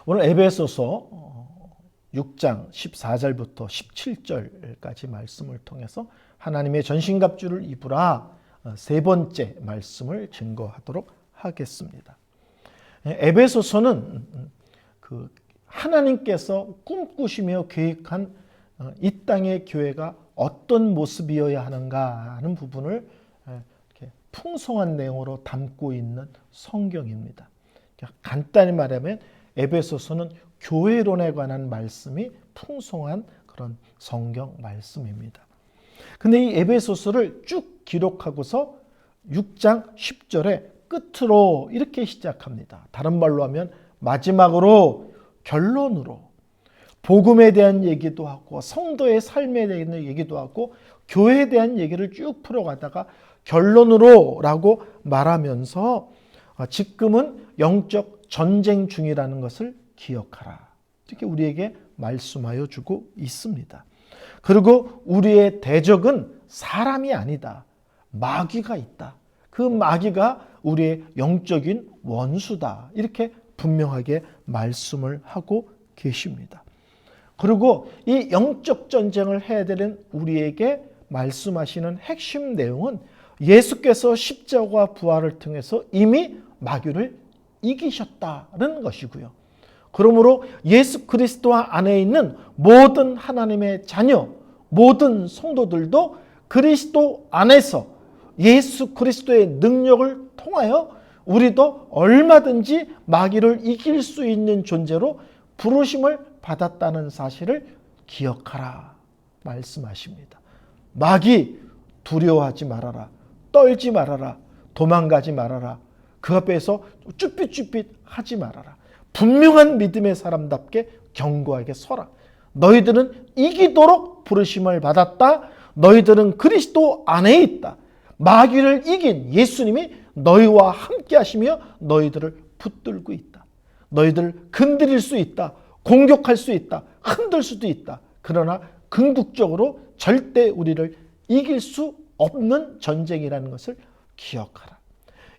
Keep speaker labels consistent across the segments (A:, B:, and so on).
A: 오늘 에베소서 6장 14절부터 17절까지 말씀을 통해서 하나님의 전신갑주를 입으라 세 번째 말씀을 증거하도록 하겠습니다. 에베소서는 하나님께서 꿈꾸시며 계획한 이 땅의 교회가 어떤 모습이어야 하는가 하는 부분을 이렇게 풍성한 내용으로 담고 있는 성경입니다. 간단히 말하면 에베소서는 교회론에 관한 말씀이 풍성한 그런 성경 말씀입니다. 근데 이 에베소서를 쭉 기록하고서 6장 10절에 끝으로 이렇게 시작합니다. 다른 말로 하면 마지막으로 결론으로 복음에 대한 얘기도 하고 성도의 삶에 대한 얘기도 하고 교회에 대한 얘기를 쭉 풀어가다가 결론으로 라고 말하면서 지금은 영적 전쟁 중이라는 것을 기억하라. 이렇게 우리에게 말씀하여 주고 있습니다. 그리고 우리의 대적은 사람이 아니다. 마귀가 있다. 그 마귀가 우리의 영적인 원수다. 이렇게 분명하게 말씀을 하고 계십니다. 그리고 이 영적 전쟁을 해야 되는 우리에게 말씀하시는 핵심 내용은 예수께서 십자가 부활을 통해서 이미 마귀를 이기셨다는 것이고요. 그러므로 예수 그리스도 안에 있는 모든 하나님의 자녀, 모든 성도들도 그리스도 안에서 예수 그리스도의 능력을 통하여 우리도 얼마든지 마귀를 이길 수 있는 존재로 부르심을 받았다는 사실을 기억하라 말씀하십니다. 마귀 두려워하지 말아라. 떨지 말아라. 도망가지 말아라. 그 앞에서 쭈삣쭈삣 하지 말아라. 분명한 믿음의 사람답게 견고하게 서라. 너희들은 이기도록 부르심을 받았다. 너희들은 그리스도 안에 있다. 마귀를 이긴 예수님이 너희와 함께 하시며 너희들을 붙들고 있다. 너희들을 건드릴 수 있다. 공격할 수 있다. 흔들 수도 있다. 그러나 궁극적으로 절대 우리를 이길 수 없는 전쟁이라는 것을 기억하라.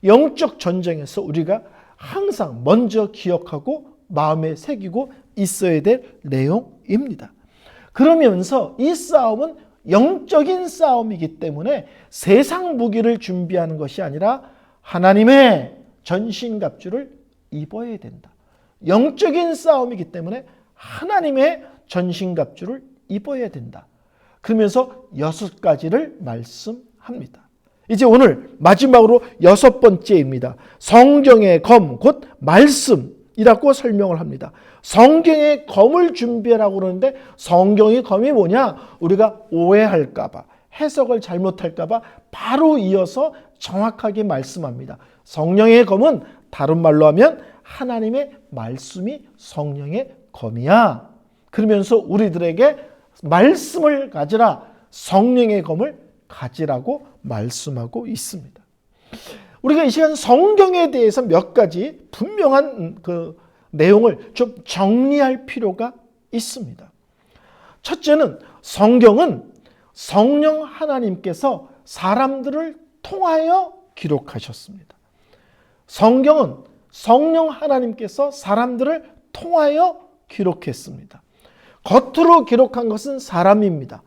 A: 영적 전쟁에서 우리가 항상 먼저 기억하고 마음에 새기고 있어야 될 내용입니다. 그러면서 이 싸움은 영적인 싸움이기 때문에 세상 무기를 준비하는 것이 아니라 하나님의 전신갑주를 입어야 된다. 영적인 싸움이기 때문에 하나님의 전신갑주를 입어야 된다. 그러면서 6가지를 말씀합니다. 이제 오늘 마지막으로 6번째입니다. 성경의 검, 곧 말씀이라고 설명을 합니다. 성경의 검을 준비하라고 그러는데 성경의 검이 뭐냐? 우리가 오해할까 봐, 해석을 잘못할까 봐 바로 이어서 정확하게 말씀합니다. 성령의 검은 다른 말로 하면 하나님의 말씀이 성령의 검이야. 그러면서 우리들에게 말씀을 가지라, 성령의 검을 가지라고 말씀하고 있습니다. 우리가 이 시간 성경에 대해서 몇 가지 분명한 그 내용을 좀 정리할 필요가 있습니다. 첫째는 성경은 성령 하나님께서 사람들을 통하여 기록하셨습니다. 성경은 성령 하나님께서 사람들을 통하여 기록했습니다. 겉으로 기록한 것은 사람입니다.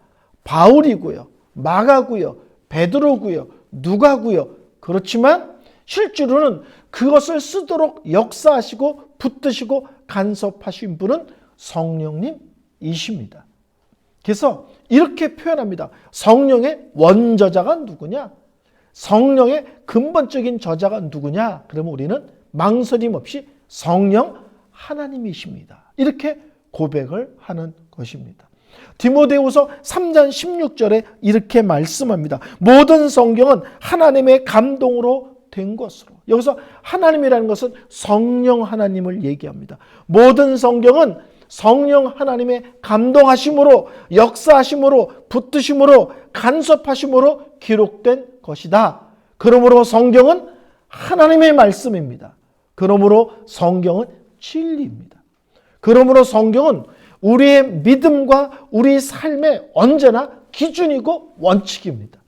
A: 바울이고요, 마가고요, 베드로고요, 누가고요. 그렇지만 실제로는 그것을 쓰도록 역사하시고 붙드시고 간섭하신 분은 성령님이십니다. 그래서 이렇게 표현합니다. 성령의 원저자가 누구냐? 성령의 근본적인 저자가 누구냐? 그러면 우리는 망설임 없이 성령 하나님이십니다. 이렇게 고백을 하는 것입니다. 디모데후서 3장 16절에 이렇게 말씀합니다. 모든 성경은 하나님의 감동으로 된 것으로. 여기서 하나님이라는 것은 성령 하나님을 얘기합니다. 모든 성경은 성령 하나님의 감동하심으로, 역사하심으로, 붙드심으로, 간섭하심으로 기록된 것이다. 그러므로 성경은 하나님의 말씀입니다. 그러므로 성경은 진리입니다. 그러므로 성경은 우리의 믿음과 우리 삶의 언제나 기준이고 원칙입니다.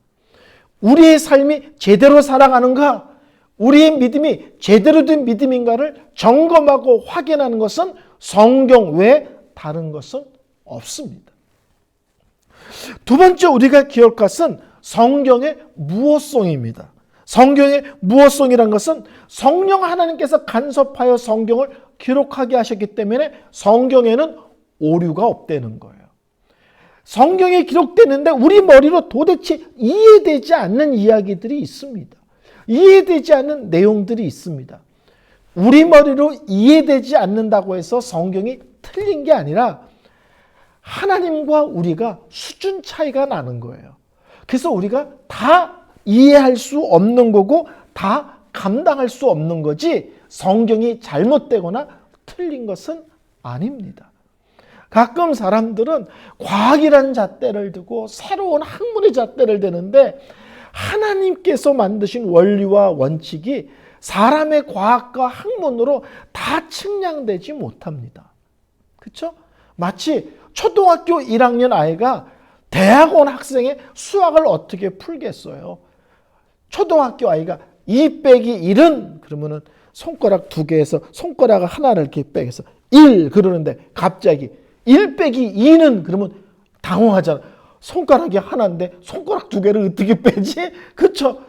A: 우리의 삶이 제대로 살아가는가? 우리의 믿음이 제대로 된 믿음인가를 점검하고 확인하는 것은 성경 외에 다른 것은 없습니다. 두 번째 우리가 기억할 것은 성경의 무엇성입니다. 성경의 무엇성이란 것은 성령 하나님께서 간섭하여 성경을 기록하게 하셨기 때문에 성경에는 오류가 없다는 거예요. 성경에 기록되는데 우리 머리로 도대체 이해되지 않는 이야기들이 있습니다. 이해되지 않는 내용들이 있습니다. 우리 머리로 이해되지 않는다고 해서 성경이 틀린 게 아니라 하나님과 우리가 수준 차이가 나는 거예요. 그래서 우리가 다 이해할 수 없는 거고 다 감당할 수 없는 거지 성경이 잘못되거나 틀린 것은 아닙니다. 가끔 사람들은 과학이라는 잣대를 두고 새로운 학문의 잣대를 대는데 하나님께서 만드신 원리와 원칙이 사람의 과학과 학문으로 다 측량되지 못합니다. 그렇죠? 마치 초등학교 1학년 아이가 대학원 학생의 수학을 어떻게 풀겠어요? 초등학교 아이가 2 빼기 1은 그러면은 손가락 2개에서 손가락 하나를 이렇게 빼서 1 그러는데 갑자기 1 빼기 2는 그러면 당황하잖아. 손가락이 하나인데 손가락 2개를 어떻게 빼지? 그렇죠?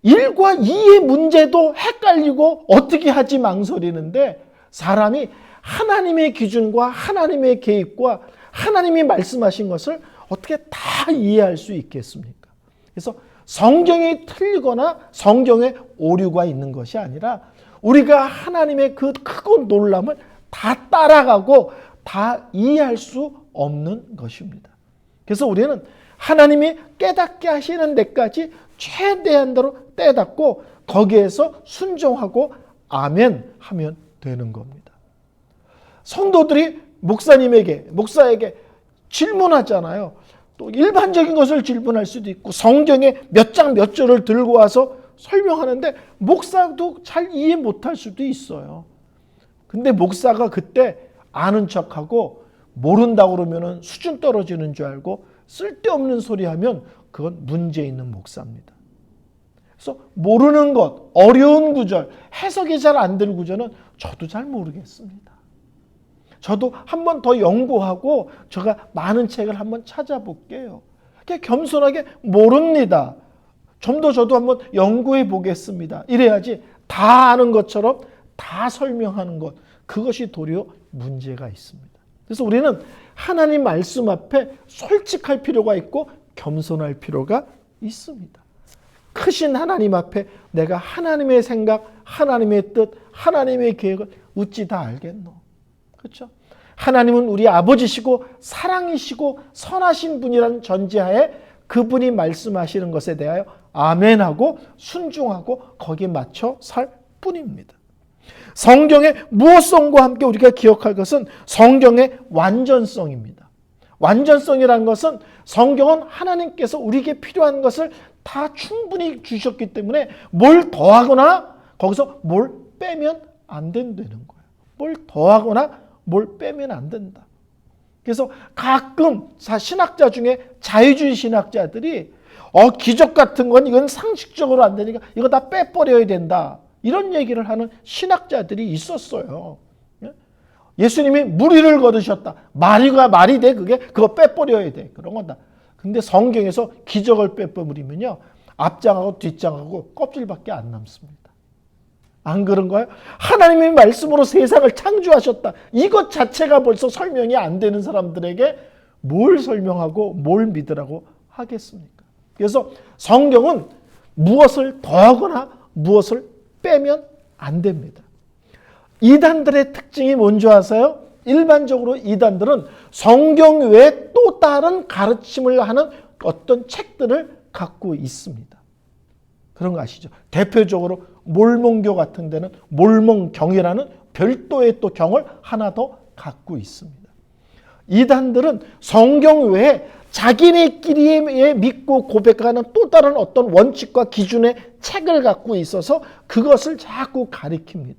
A: 1과 2의 문제도 헷갈리고 어떻게 하지 망설이는데 사람이 하나님의 기준과 하나님의 계획과 하나님이 말씀하신 것을 어떻게 다 이해할 수 있겠습니까? 그래서 성경이 틀리거나 성경에 오류가 있는 것이 아니라 우리가 하나님의 그 크고 놀람을 다 따라가고 다 이해할 수 없는 것입니다. 그래서 우리는 하나님이 깨닫게 하시는 데까지 최대한대로 깨닫고 거기에서 순종하고 아멘 하면 되는 겁니다. 성도들이 목사에게 질문하잖아요. 또 일반적인 것을 질문할 수도 있고 성경에 몇 장 몇 절을 들고 와서 설명하는데 목사도 잘 이해 못할 수도 있어요. 근데 목사가 그때 아는 척하고 모른다고 그러면 수준 떨어지는 줄 알고 쓸데없는 소리 하면 그건 문제 있는 목사입니다. 그래서 모르는 것, 어려운 구절, 해석이 잘 안 되는 구절은 저도 잘 모르겠습니다. 저도 한 번 더 연구하고 제가 많은 책을 한번 찾아볼게요. 그냥 겸손하게 모릅니다. 좀 더 저도 한번 연구해 보겠습니다. 이래야지 다 아는 것처럼 다 설명하는 것, 그것이 도리어 문제가 있습니다. 그래서 우리는 하나님 말씀 앞에 솔직할 필요가 있고 겸손할 필요가 있습니다. 크신 하나님 앞에 내가 하나님의 생각, 하나님의 뜻, 하나님의 계획을 어찌 다 알겠노? 그렇죠? 하나님은 우리 아버지시고 사랑이시고 선하신 분이라는 전제하에 그분이 말씀하시는 것에 대하여 아멘하고 순종하고 거기에 맞춰 살 뿐입니다. 성경의 무엇성과 함께 우리가 기억할 것은 성경의 완전성입니다. 완전성이라는 것은 성경은 하나님께서 우리에게 필요한 것을 다 충분히 주셨기 때문에 뭘 더하거나 거기서 뭘 빼면 안 된다는 거예요. 뭘 더하거나 뭘 빼면 안 된다. 그래서 가끔 신학자 중에 자유주의 신학자들이 기적 같은 건 이건 상식적으로 안 되니까 이거 다 빼버려야 된다. 이런 얘기를 하는 신학자들이 있었어요. 예수님이 무리를 거두셨다. 말이 돼 그게? 그거 빼버려야 돼. 그런 거다. 근데 성경에서 기적을 빼버리면요. 앞장하고 뒷장하고 껍질밖에 안 남습니다. 안 그런가요? 하나님의 말씀으로 세상을 창조하셨다. 이것 자체가 벌써 설명이 안 되는 사람들에게 뭘 설명하고 뭘 믿으라고 하겠습니까? 그래서 성경은 무엇을 더하거나 무엇을 빼면 안 됩니다. 이단들의 특징이 뭔지 아세요? 일반적으로 이단들은 성경 외에 또 다른 가르침을 하는 어떤 책들을 갖고 있습니다. 그런 거 아시죠? 대표적으로 몰몬교 같은 데는 몰몬경이라는 별도의 또 경을 하나 더 갖고 있습니다. 이단들은 성경 외에 자기네끼리 믿고 고백하는 또 다른 어떤 원칙과 기준의 책을 갖고 있어서 그것을 자꾸 가리킵니다.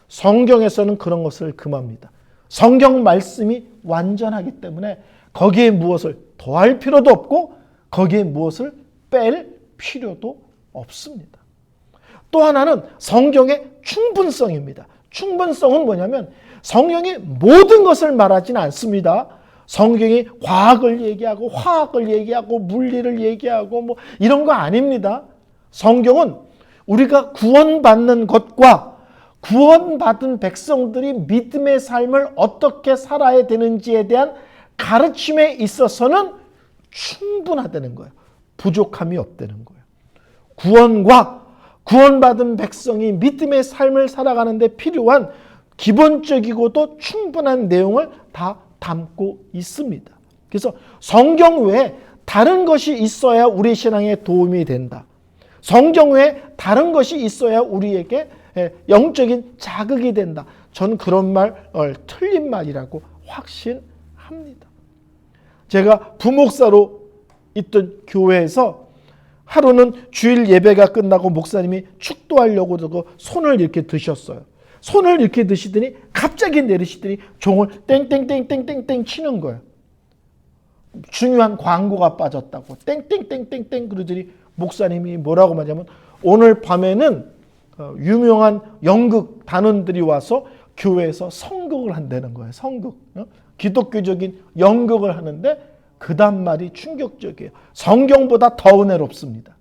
A: 성경에서는 그런 것을 금합니다. 성경 말씀이 완전하기 때문에 거기에 무엇을 더할 필요도 없고 거기에 무엇을 뺄 필요도 없습니다. 또 하나는 성경의 충분성입니다. 충분성은 뭐냐면 성경이 모든 것을 말하지는 않습니다. 성경이 과학을 얘기하고 화학을 얘기하고 물리를 얘기하고 뭐 이런 거 아닙니다. 성경은 우리가 구원받는 것과 구원받은 백성들이 믿음의 삶을 어떻게 살아야 되는지에 대한 가르침에 있어서는 충분하다는 거예요. 부족함이 없다는 거예요. 구원과 구원받은 백성이 믿음의 삶을 살아가는 데 필요한 기본적이고도 충분한 내용을 다 담고 있습니다. 그래서 성경 외에 다른 것이 있어야 우리 신앙에 도움이 된다. 성경 외에 다른 것이 있어야 우리에게 영적인 자극이 된다. 저는 그런 말 틀린 말이라고 확신합니다. 제가 부목사로 있던 교회에서 하루는 주일 예배가 끝나고 목사님이 축도하려고 손을 이렇게 드셨어요. 손을 이렇게 드시더니 갑자기 내리시더니 종을 땡땡땡땡땡땡 치는 거예요. 중요한 광고가 빠졌다고 땡땡땡땡땡 그러더니 목사님이 뭐라고 말하냐면 오늘 밤에는 유명한 연극 단원들이 와서 교회에서 성극을 한다는 거예요. 성극. 기독교적인 연극을 하는데 그 다음 말이 충격적이에요. 성경보다 더 은혜롭습니다.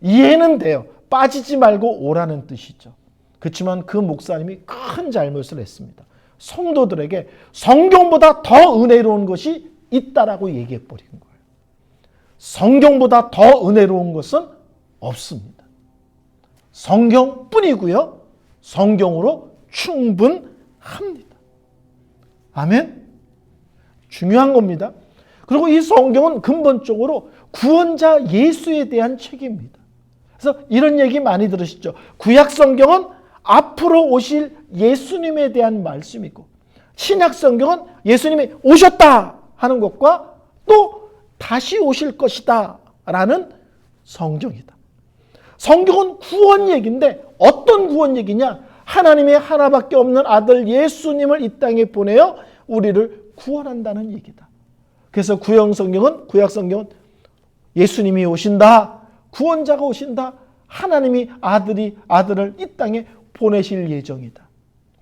A: 이해는 돼요. 빠지지 말고 오라는 뜻이죠. 그렇지만 그 목사님이 큰 잘못을 했습니다. 성도들에게 성경보다 더 은혜로운 것이 있다라고 얘기해 버린 거예요. 성경보다 더 은혜로운 것은 없습니다. 성경뿐이고요. 성경으로 충분합니다. 아멘? 중요한 겁니다. 그리고 이 성경은 근본적으로 구원자 예수에 대한 책입니다. 그래서 이런 얘기 많이 들으시죠. 구약 성경은 앞으로 오실 예수님에 대한 말씀이고 신약 성경은 예수님이 오셨다 하는 것과 또 다시 오실 것이다 라는 성경이다. 성경은 구원 얘기인데 어떤 구원 얘기냐? 하나님의 하나밖에 없는 아들 예수님을 이 땅에 보내어 우리를 구원한다는 얘기다. 그래서 구약 성경은 예수님이 오신다. 구원자가 오신다. 하나님이 아들을 이 땅에 보내실 예정이다.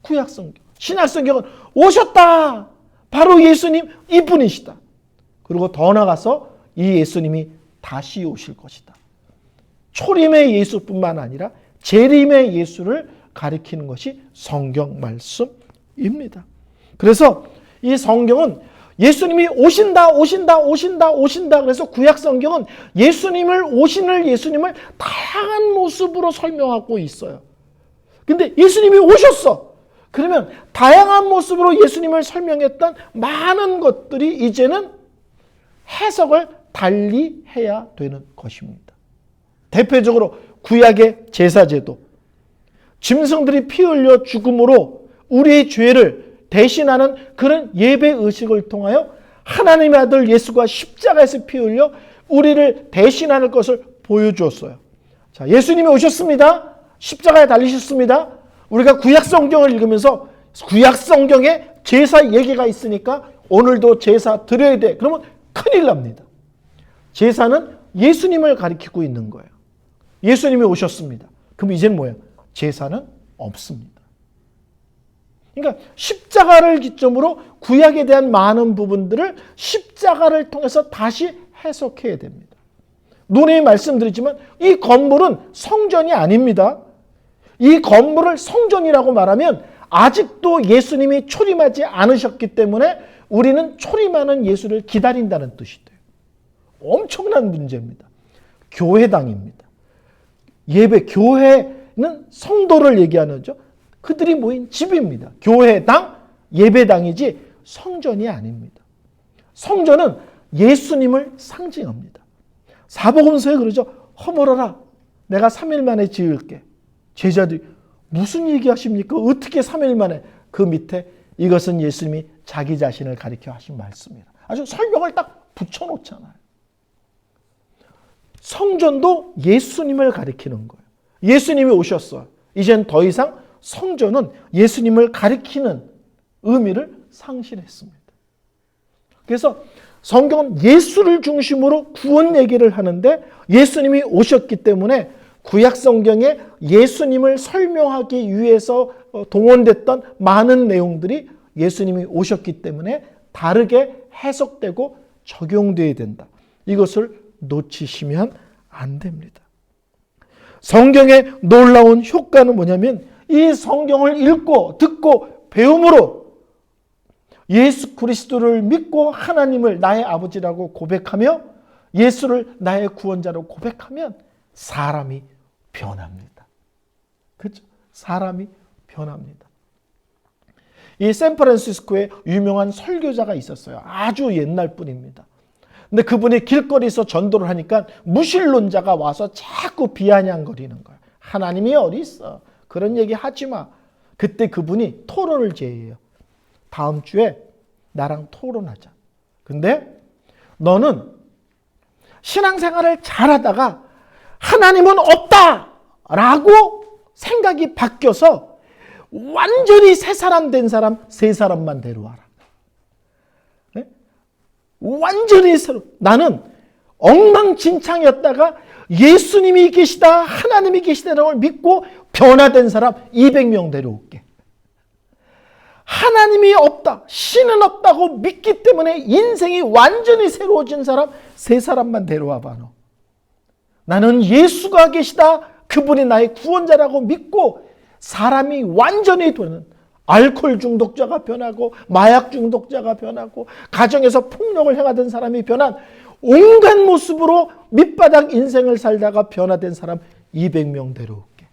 A: 구약 성경. 신약 성경은 오셨다. 바로 예수님 이분이시다. 그리고 더 나아가서 이 예수님이 다시 오실 것이다. 초림의 예수뿐만 아니라 재림의 예수를 가리키는 것이 성경 말씀입니다. 그래서 이 성경은 예수님이 오신다. 그래서 구약 성경은 오신을 예수님을 다양한 모습으로 설명하고 있어요. 근데 예수님이 오셨어. 그러면 다양한 모습으로 예수님을 설명했던 많은 것들이 이제는 해석을 달리 해야 되는 것입니다. 대표적으로 구약의 제사제도. 짐승들이 피 흘려 죽음으로 우리의 죄를 대신하는 그런 예배 의식을 통하여 하나님의 아들 예수가 십자가에서 피 흘려 우리를 대신하는 것을 보여주었어요. 자, 예수님이 오셨습니다. 십자가에 달리셨습니다. 우리가 구약 성경을 읽으면서 구약 성경에 제사 얘기가 있으니까 오늘도 제사 드려야 돼. 그러면 큰일 납니다. 제사는 예수님을 가리키고 있는 거예요. 예수님이 오셨습니다. 그럼 이제는 뭐예요? 제사는 없습니다. 그러니까 십자가를 기점으로 구약에 대한 많은 부분들을 십자가를 통해서 다시 해석해야 됩니다. 논의 말씀드리지만 이 건물은 성전이 아닙니다. 이 건물을 성전이라고 말하면 아직도 예수님이 초림하지 않으셨기 때문에 우리는 초림하는 예수를 기다린다는 뜻이 돼요. 엄청난 문제입니다. 교회당입니다. 교회는 성도를 얘기하는 거죠. 그들이 모인 집입니다. 교회당, 예배당이지 성전이 아닙니다. 성전은 예수님을 상징합니다. 사복음서에 그러죠. 허물어라. 내가 3일 만에 지을게. 제자들이 무슨 얘기하십니까? 어떻게 3일 만에? 그 밑에 이것은 예수님이 자기 자신을 가리켜 하신 말씀이다. 아주 설명을 딱 붙여놓잖아요. 성전도 예수님을 가리키는 거예요. 예수님이 오셨어요. 이젠 더 이상 성전은 예수님을 가리키는 의미를 상실했습니다. 그래서 성경은 예수를 중심으로 구원 얘기를 하는데 예수님이 오셨기 때문에 구약 성경에 예수님을 설명하기 위해서 동원됐던 많은 내용들이 예수님이 오셨기 때문에 다르게 해석되고 적용되어야 된다. 이것을 놓치시면 안 됩니다. 성경의 놀라운 효과는 뭐냐면 이 성경을 읽고 듣고 배움으로 예수 그리스도를 믿고 하나님을 나의 아버지라고 고백하며 예수를 나의 구원자로 고백하면 사람이 변합니다. 그렇죠? 사람이 변합니다. 이 샌프란시스코에 유명한 설교자가 있었어요. 아주 옛날 분입니다. 근데 그분이 길거리에서 전도를 하니까 무신론자가 와서 자꾸 비아냥거리는 거예요. 하나님이 어디 있어? 그런 얘기 하지 마. 그때 그분이 토론을 제의해요. 다음 주에 나랑 토론하자. 근데 너는 신앙생활을 잘하다가 하나님은 없다라고 생각이 바뀌어서 완전히 새 사람 된 사람 세 사람만 데려와라. 네? 완전히 새로. 나는 엉망진창이었다가 예수님이 계시다 하나님이 계시다는 걸 믿고 변화된 사람 200명 데려올게. 하나님이 없다, 신은 없다고 믿기 때문에 인생이 완전히 새로워진 사람 세 사람만 데려와 봐. 너. 나는 예수가 계시다, 그분이 나의 구원자라고 믿고 사람이 완전히 되는, 알코올 중독자가 변하고 마약 중독자가 변하고 가정에서 폭력을 행하던 사람이 변한 온갖 모습으로 밑바닥 인생을 살다가 변화된 사람 200명 데려올게.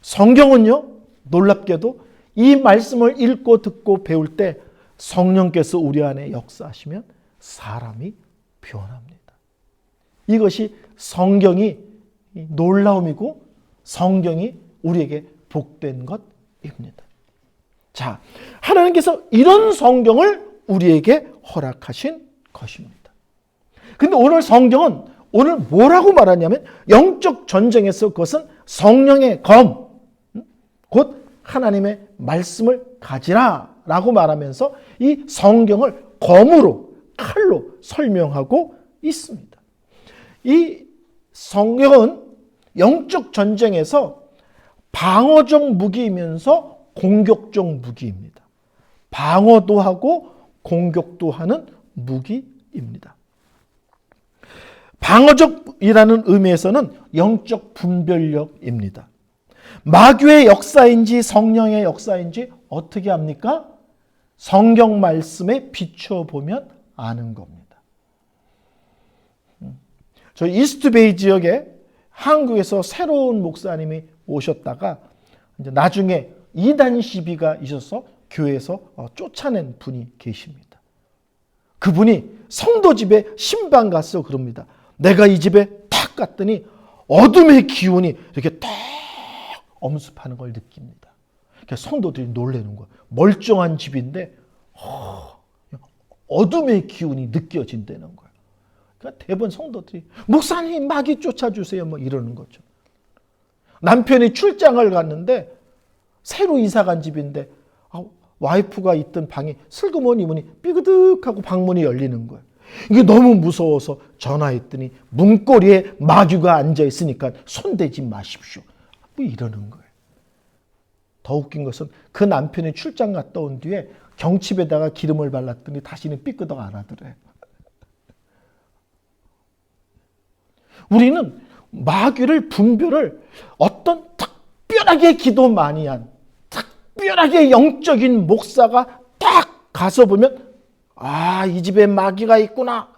A: 성경은요, 놀랍게도 이 말씀을 읽고 듣고 배울 때 성령께서 우리 안에 역사하시면 사람이 변합니다. 이것이 성경이 놀라움이고 성경이 우리에게 복된 것입니다. 자, 하나님께서 이런 성경을 우리에게 허락하신 것입니다. 근데 오늘 성경은 오늘 뭐라고 말하냐면 영적 전쟁에서 그것은 성령의 검, 곧 하나님의 말씀을 가지라 라고 말하면서 이 성경을 검으로, 칼로 설명하고 있습니다. 이 성경은 영적 전쟁에서 방어적 무기이면서 공격적 무기입니다. 방어도 하고 공격도 하는 무기입니다. 방어적이라는 의미에서는 영적 분별력입니다. 마귀의 역사인지 성령의 역사인지 어떻게 합니까? 성경 말씀에 비춰보면 아는 겁니다. 저 이스트베이 지역에 한국에서 새로운 목사님이 오셨다가 이제 나중에 이단 시비가 있어서 교회에서 쫓아낸 분이 계십니다. 그분이 성도 집에 신방 가서 그럽니다. 내가 이 집에 탁 갔더니 어둠의 기운이 이렇게 딱 엄습하는 걸 느낍니다. 그러니까 성도들이 놀라는 거예요. 멀쩡한 집인데 어둠의 기운이 느껴진다는 거예요. 그러니까 대부분 성도들이 목사님 마귀 쫓아주세요 뭐 이러는 거죠. 남편이 출장을 갔는데 새로 이사 간 집인데 와이프가 있던 방이 슬그머니 문이 삐그덕하고 방문이 열리는 거예요. 이게 너무 무서워서 전화했더니 문고리에 마귀가 앉아있으니까 손대지 마십시오. 뭐 이러는 거예요. 더 웃긴 것은 그 남편이 출장 갔다 온 뒤에 경칩에다가 기름을 발랐더니 다시는 삐끄덕 안 하더래요. 우리는 마귀를 분별을 어떤 특별하게 기도 많이 한 특별하게 영적인 목사가 딱 가서 보면 이 집에 마귀가 있구나.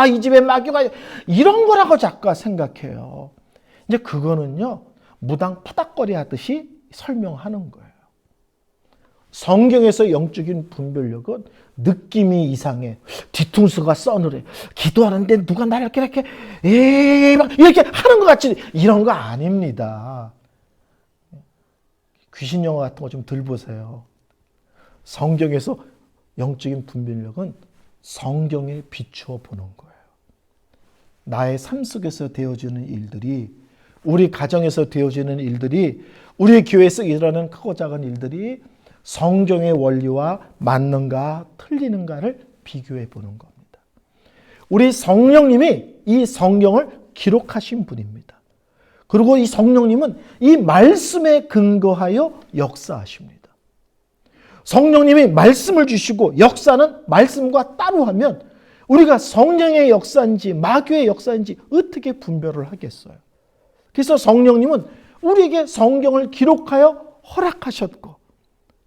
A: 이 집에 마귀가 이런 거라고 자꾸 생각해요. 이제 그거는요. 무당 푸닥거리 하듯이 설명하는 거예요. 성경에서 영적인 분별력은 느낌이 이상해. 뒤통수가 서늘해. 기도하는데 누가 나를 이렇게 하는 것 같지. 이런 거 아닙니다. 귀신 영화 같은 거 좀 들 보세요. 성경에서 영적인 분별력은 성경에 비추어 보는 거예요. 나의 삶 속에서 되어지는 일들이, 우리 가정에서 되어지는 일들이, 우리 교회에서 일어나는 크고 작은 일들이 성경의 원리와 맞는가 틀리는가를 비교해 보는 겁니다. 우리 성령님이 이 성경을 기록하신 분입니다. 그리고 이 성령님은 이 말씀에 근거하여 역사하십니다. 성령님이 말씀을 주시고 역사는 말씀과 따로 하면 우리가 성령의 역사인지 마귀의 역사인지 어떻게 분별을 하겠어요? 그래서 성령님은 우리에게 성경을 기록하여 허락하셨고,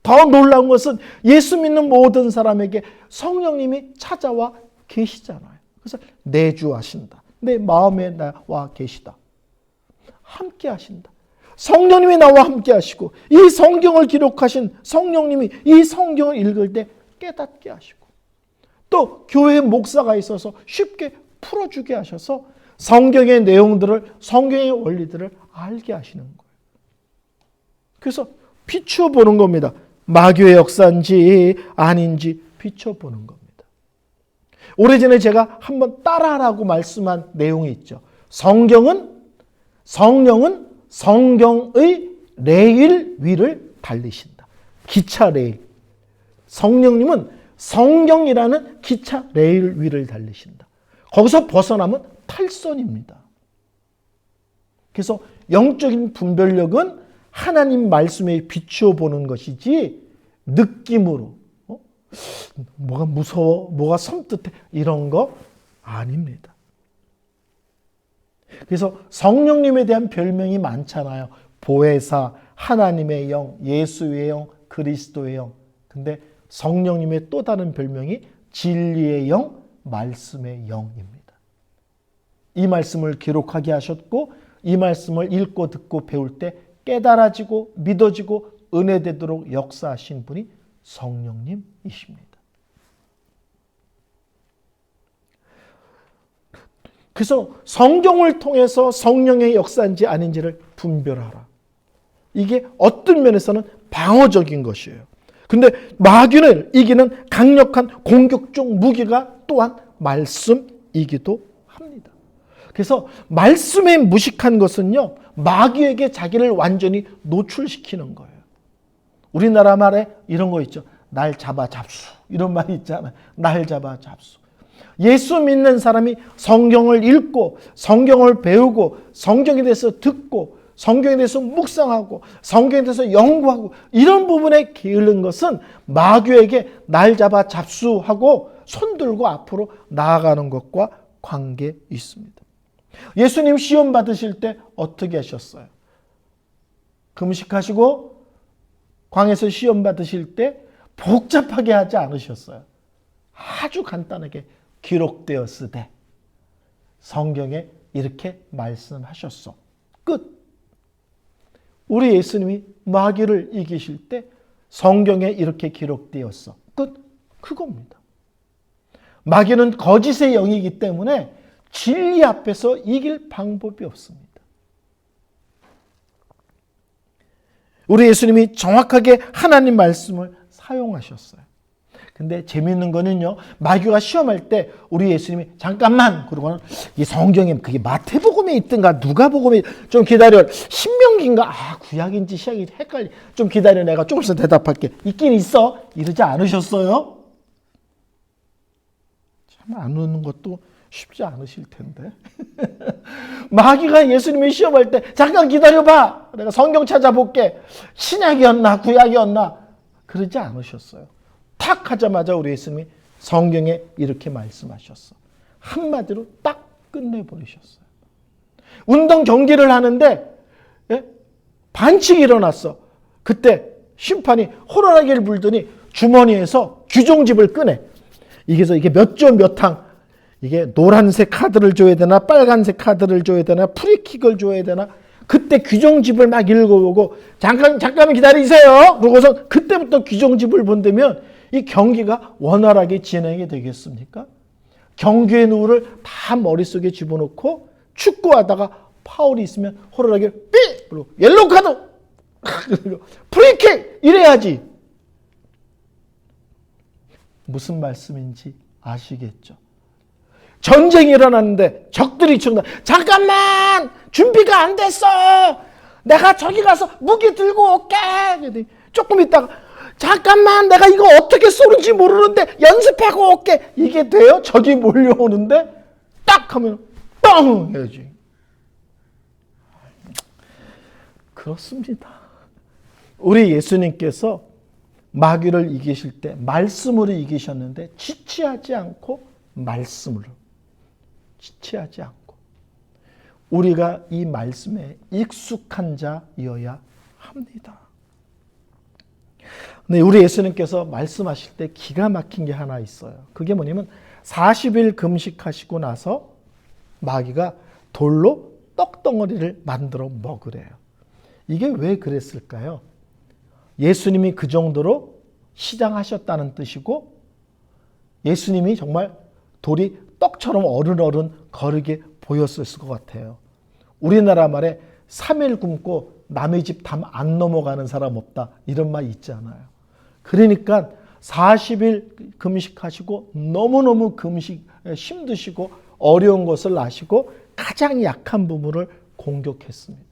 A: 더 놀라운 것은 예수 믿는 모든 사람에게 성령님이 찾아와 계시잖아요. 그래서 내주하신다. 내 마음에 나와 계시다. 함께 하신다. 성령님이 나와 함께 하시고 이 성경을 기록하신 성령님이 이 성경을 읽을 때 깨닫게 하시고 또 교회 목사가 있어서 쉽게 풀어주게 하셔서 성경의 내용들을, 성경의 원리들을 알게 하시는 거예요. 그래서 비춰보는 겁니다. 마귀의 역사인지 아닌지 비춰보는 겁니다. 오래전에 제가 한번 따라하라고 말씀한 내용이 있죠. 성령은 성경의 레일 위를 달리신다. 기차 레일. 성령님은 성경이라는 기차 레일 위를 달리신다. 거기서 벗어나면 탈선입니다. 그래서 영적인 분별력은 하나님 말씀에 비추어 보는 것이지 느낌으로 뭐가 무서워, 뭐가 섬뜩해 이런 거 아닙니다. 그래서 성령님에 대한 별명이 많잖아요. 보혜사, 하나님의 영, 예수의 영, 그리스도의 영. 근데 성령님의 또 다른 별명이 진리의 영, 말씀의 영입니다. 이 말씀을 기록하게 하셨고 이 말씀을 읽고 듣고 배울 때 깨달아지고 믿어지고 은혜되도록 역사하신 분이 성령님이십니다. 그래서 성경을 통해서 성령의 역사인지 아닌지를 분별하라. 이게 어떤 면에서는 방어적인 것이에요. 근데 마귀를 이기는 강력한 공격적 무기가 또한 말씀이기도 합니다. 그래서 말씀에 무식한 것은요, 마귀에게 자기를 완전히 노출시키는 거예요. 우리나라 말에 이런 거 있죠. 날 잡아 잡수. 이런 말이 있잖아요. 날 잡아 잡수. 예수 믿는 사람이 성경을 읽고 성경을 배우고 성경에 대해서 듣고 성경에 대해서 묵상하고 성경에 대해서 연구하고 이런 부분에 게으른 것은 마귀에게 날 잡아 잡수하고 손들고 앞으로 나아가는 것과 관계 있습니다. 예수님 시험 받으실 때 어떻게 하셨어요? 금식하시고 광야에서 시험 받으실 때 복잡하게 하지 않으셨어요. 아주 간단하게 기록되었으되 성경에 이렇게 말씀하셨어. 끝. 우리 예수님이 마귀를 이기실 때 성경에 이렇게 기록되었어. 끝. 그겁니다. 마귀는 거짓의 영이기 때문에 진리 앞에서 이길 방법이 없습니다. 우리 예수님이 정확하게 하나님 말씀을 사용하셨어요. 근데 재미있는 거는요, 마귀가 시험할 때 우리 예수님이 잠깐만, 그러고는 이 성경에 그게 마태복음에 있든가 누가복음에 좀 기다려, 신명기인가 구약인지 시약인지 헷갈리, 좀 기다려, 내가 조금 있어 대답할게. 있긴 있어. 이러지 않으셨어요? 참 안 웃는 것도 쉽지 않으실 텐데. 마귀가 예수님이 시험할 때 잠깐 기다려봐. 내가 성경 찾아볼게. 신약이었나 구약이었나 그러지 않으셨어요. 탁 하자마자 우리 예수님이 성경에 이렇게 말씀하셨어. 한마디로 딱 끝내버리셨어요. 운동 경기를 하는데 반칙이 일어났어. 그때 심판이 호루라기를 불더니 주머니에서 규정집을 꺼내. 이게 몇 조 몇 항. 이게 노란색 카드를 줘야 되나 빨간색 카드를 줘야 되나 프리킥을 줘야 되나 그때 규정집을 막 읽어보고 잠깐만 기다리세요. 그러고서 그때부터 규정집을 본다면 이 경기가 원활하게 진행이 되겠습니까? 경기의 누구를 다 머릿속에 집어넣고 축구하다가 파울이 있으면 호루라기를 삐! 그리고 옐로우 카드! 프리킥! 이래야지. 무슨 말씀인지 아시겠죠? 전쟁이 일어났는데 적들이 총다. 잠깐만! 준비가 안 됐어! 내가 저기 가서 무기 들고 올게! 조금 있다가 잠깐만! 내가 이거 어떻게 쏘는지 모르는데 연습하고 올게! 이게 돼요? 적이 몰려오는데 딱 하면 뻥! 해야지. 그렇습니다. 우리 예수님께서 마귀를 이기실 때 말씀으로 이기셨는데 지체하지 않고 말씀으로, 지체하지 않고 우리가 이 말씀에 익숙한 자여야 합니다. 근데 우리 예수님께서 말씀하실 때 기가 막힌 게 하나 있어요. 그게 뭐냐면 40일 금식하시고 나서 마귀가 돌로 떡덩어리를 만들어 먹으래요. 이게 왜 그랬을까요? 예수님이 그 정도로 시장하셨다는 뜻이고 예수님이 정말 돌이 떡처럼 어른어른 거르게 보였을 것 같아요. 우리나라 말에 3일 굶고 남의 집 담 안 넘어가는 사람 없다 이런 말 있잖아요. 그러니까 40일 금식하시고 너무너무 힘드시고 어려운 것을 아시고 가장 약한 부분을 공격했습니다.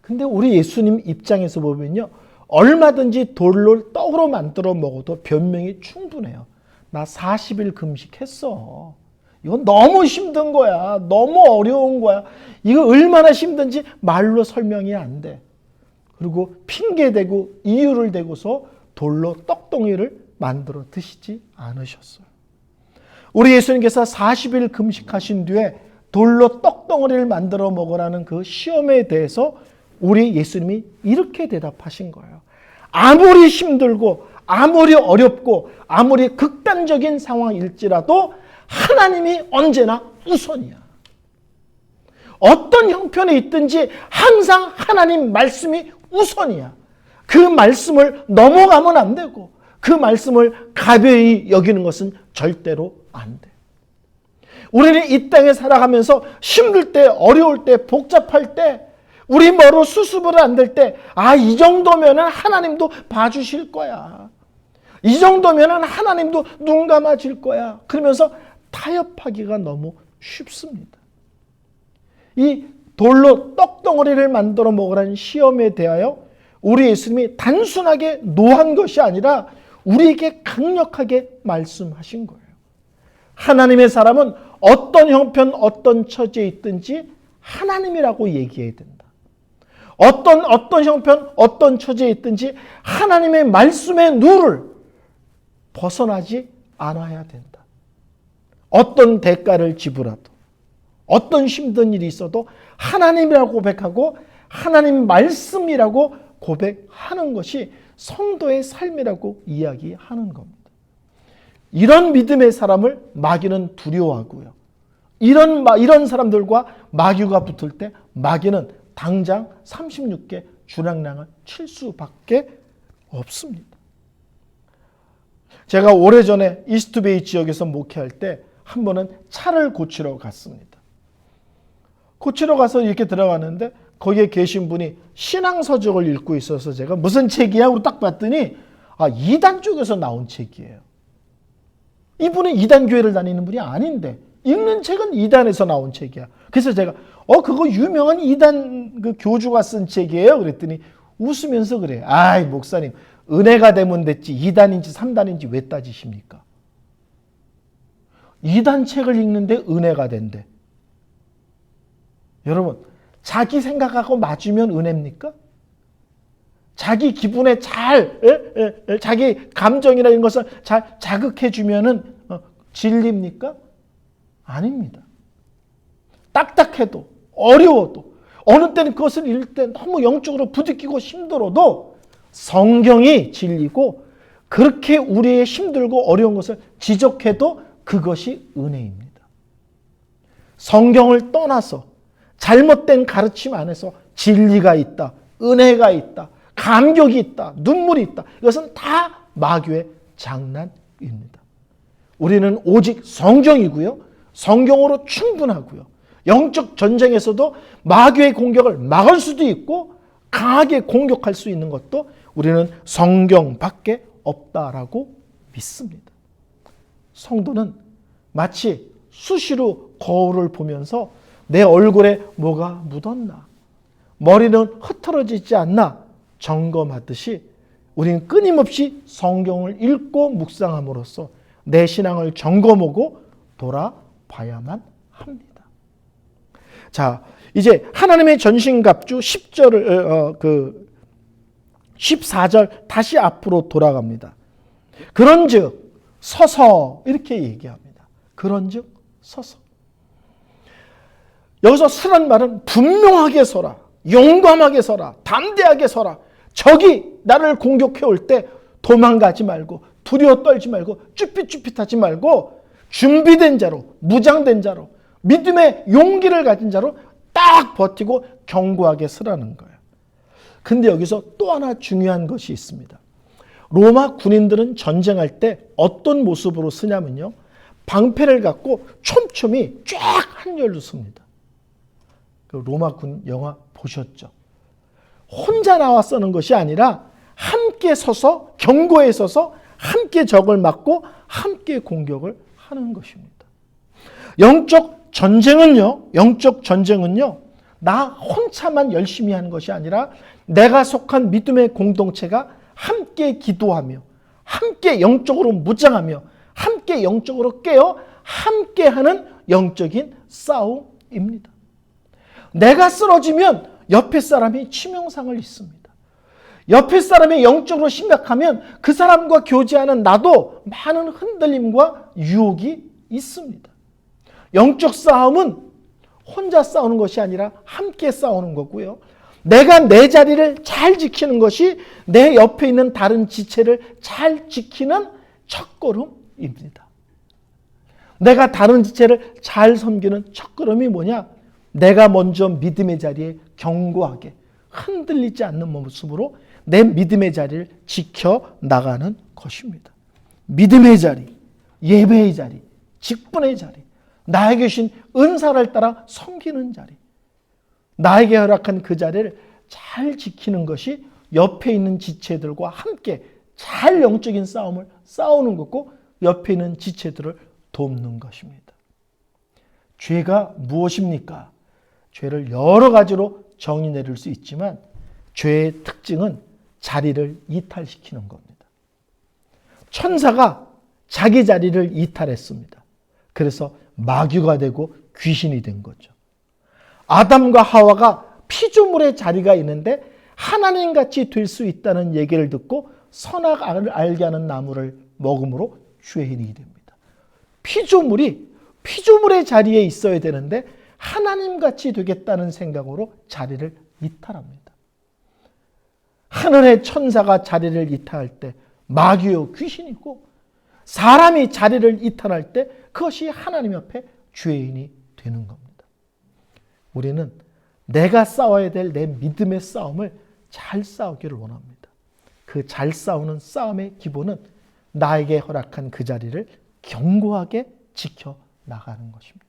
A: 근데 우리 예수님 입장에서 보면요. 얼마든지 돌로 떡으로 만들어 먹어도 변명이 충분해요. 나 40일 금식했어. 이건 너무 힘든 거야. 너무 어려운 거야. 이거 얼마나 힘든지 말로 설명이 안 돼. 그리고 핑계대고 이유를 대고서 돌로 떡덩이를 만들어 드시지 않으셨어요. 우리 예수님께서 40일 금식하신 뒤에 돌로 떡덩어리를 만들어 먹으라는 그 시험에 대해서 우리 예수님이 이렇게 대답하신 거예요. 아무리 힘들고 아무리 어렵고 아무리 극단적인 상황일지라도 하나님이 언제나 우선이야. 어떤 형편에 있든지 항상 하나님 말씀이 우선이야. 그 말씀을 넘어가면 안 되고 그 말씀을 가벼이 여기는 것은 절대로 안 돼. 우리는 이 땅에 살아가면서 힘들 때, 어려울 때, 복잡할 때, 우리 뭐로 수습을 안 될 때, 이 정도면 하나님도 봐주실 거야. 이 정도면 하나님도 눈 감아줄 거야. 그러면서 타협하기가 너무 쉽습니다. 이 돌로 떡덩어리를 만들어 먹으라는 시험에 대하여 우리 예수님이 단순하게 노한 것이 아니라 우리에게 강력하게 말씀하신 거예요. 하나님의 사람은 어떤 형편, 어떤 처지에 있든지 하나님이라고 얘기해야 된다. 어떤 형편, 어떤 처지에 있든지 하나님의 말씀의 누를 벗어나지 않아야 된다. 어떤 대가를 지불하도, 어떤 힘든 일이 있어도 하나님이라고 고백하고 하나님 말씀이라고 고백하는 것이 성도의 삶이라고 이야기하는 겁니다. 이런 믿음의 사람을 마귀는 두려워하고요. 이런 사람들과 마귀가 붙을 때 마귀는 당장 36개 주량량을 칠 수밖에 없습니다. 제가 오래전에 이스트베이 지역에서 목회할 때 한 번은 차를 고치러 갔습니다. 고치러 가서 이렇게 들어가는데 거기에 계신 분이 신앙서적을 읽고 있어서 제가 무슨 책이야? 하고 딱 봤더니 이단 쪽에서 나온 책이에요. 이분은 이단 교회를 다니는 분이 아닌데 읽는 책은 이단에서 나온 책이야. 그래서 제가 그거 유명한 이단 그 교주가 쓴 책이에요. 그랬더니 웃으면서 그래. 목사님 은혜가 되면 됐지 2단인지 3단인지 왜 따지십니까? 2단 책을 읽는데 은혜가 된대. 여러분 자기 생각하고 맞으면 은혜입니까? 자기 기분에 자기 감정이나 이런 것을 잘 자극해 주면은 진리입니까? 아닙니다. 딱딱해도 어려워도 어느 때는 그것을 읽을 때 너무 영적으로 부딪히고 힘들어도 성경이 진리고 그렇게 우리의 힘들고 어려운 것을 지적해도 그것이 은혜입니다. 성경을 떠나서 잘못된 가르침 안에서 진리가 있다, 은혜가 있다, 감격이 있다, 눈물이 있다. 이것은 다 마귀의 장난입니다. 우리는 오직 성경이고요. 성경으로 충분하고요. 영적 전쟁에서도 마귀의 공격을 막을 수도 있고 강하게 공격할 수 있는 것도 우리는 성경밖에 없다라고 믿습니다. 성도는 마치 수시로 거울을 보면서 내 얼굴에 뭐가 묻었나, 머리는 흐트러지지 않나 점검하듯이 우리는 끊임없이 성경을 읽고 묵상함으로써 내 신앙을 점검하고 돌아봐야만 합니다. 자, 이제 하나님의 전신갑주 10절을 14절 다시 앞으로 돌아갑니다. 그런즉 서서 이렇게 얘기합니다. 그런즉 서서. 여기서 서란 말은 분명하게 서라. 용감하게 서라. 담대하게 서라. 적이 나를 공격해 올 때 도망가지 말고 두려워 떨지 말고 쭈삣쭈삣하지 말고 준비된 자로, 무장된 자로, 믿음의 용기를 가진 자로 딱 버티고 견고하게 서라는 거예요. 근데 여기서 또 하나 중요한 것이 있습니다. 로마 군인들은 전쟁할 때 어떤 모습으로 쓰냐면요. 방패를 갖고 촘촘히 쫙 한 열로 씁니다. 그 로마 군 영화 보셨죠? 혼자 나와 쓰는 것이 아니라 함께 서서 견고해 서서 함께 적을 막고 함께 공격을 하는 것입니다. 영적 전쟁은요. 나 혼자만 열심히 하는 것이 아니라 내가 속한 믿음의 공동체가 함께 기도하며 함께 영적으로 무장하며 함께 영적으로 깨어 함께하는 영적인 싸움입니다. 내가 쓰러지면 옆에 사람이 치명상을 입습니다. 옆에 사람이 영적으로 심각하면 그 사람과 교제하는 나도 많은 흔들림과 유혹이 있습니다. 영적 싸움은 혼자 싸우는 것이 아니라 함께 싸우는 거고요. 내가 내 자리를 잘 지키는 것이 내 옆에 있는 다른 지체를 잘 지키는 첫걸음입니다. 내가 다른 지체를 잘 섬기는 첫걸음이 뭐냐? 내가 먼저 믿음의 자리에 견고하게 흔들리지 않는 모습으로 내 믿음의 자리를 지켜나가는 것입니다. 믿음의 자리, 예배의 자리, 직분의 자리, 나에게 주신 은사를 따라 섬기는 자리, 나에게 허락한 그 자리를 잘 지키는 것이 옆에 있는 지체들과 함께 잘 영적인 싸움을 싸우는 거고 옆에 있는 지체들을 돕는 것입니다. 죄가 무엇입니까? 죄를 여러 가지로 정의 내릴 수 있지만 죄의 특징은 자리를 이탈시키는 겁니다. 천사가 자기 자리를 이탈했습니다. 그래서 마귀가 되고 귀신이 된 거죠. 아담과 하와가 피조물의 자리가 있는데 하나님같이 될 수 있다는 얘기를 듣고 선악을 알게 하는 나무를 먹음으로 죄인이 됩니다. 피조물의 자리에 있어야 되는데 하나님같이 되겠다는 생각으로 자리를 이탈합니다. 하늘의 천사가 자리를 이탈할 때 마귀요 귀신이고 사람이 자리를 이탈할 때 그것이 하나님 앞에 죄인이 되는 겁니다. 우리는 내가 싸워야 될 내 믿음의 싸움을 잘 싸우기를 원합니다. 그 잘 싸우는 싸움의 기본은 나에게 허락한 그 자리를 견고하게 지켜나가는 것입니다.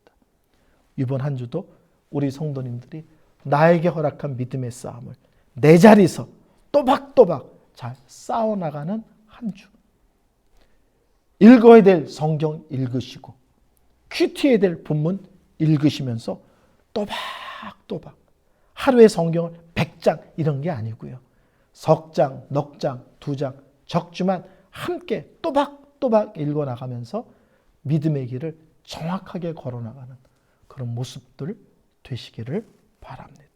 A: 이번 한 주도 우리 성도님들이 나에게 허락한 믿음의 싸움을 내 자리에서 또박또박 잘 싸워나가는 한 주. 읽어야 될 성경 읽으시고 큐티해야 될 본문 읽으시면서 또박또박 하루에 성경을 100장 이런 게 아니고요. 석 장, 넉 장, 2장 적지만 함께 또박또박 읽어나가면서 믿음의 길을 정확하게 걸어나가는 그런 모습들 되시기를 바랍니다.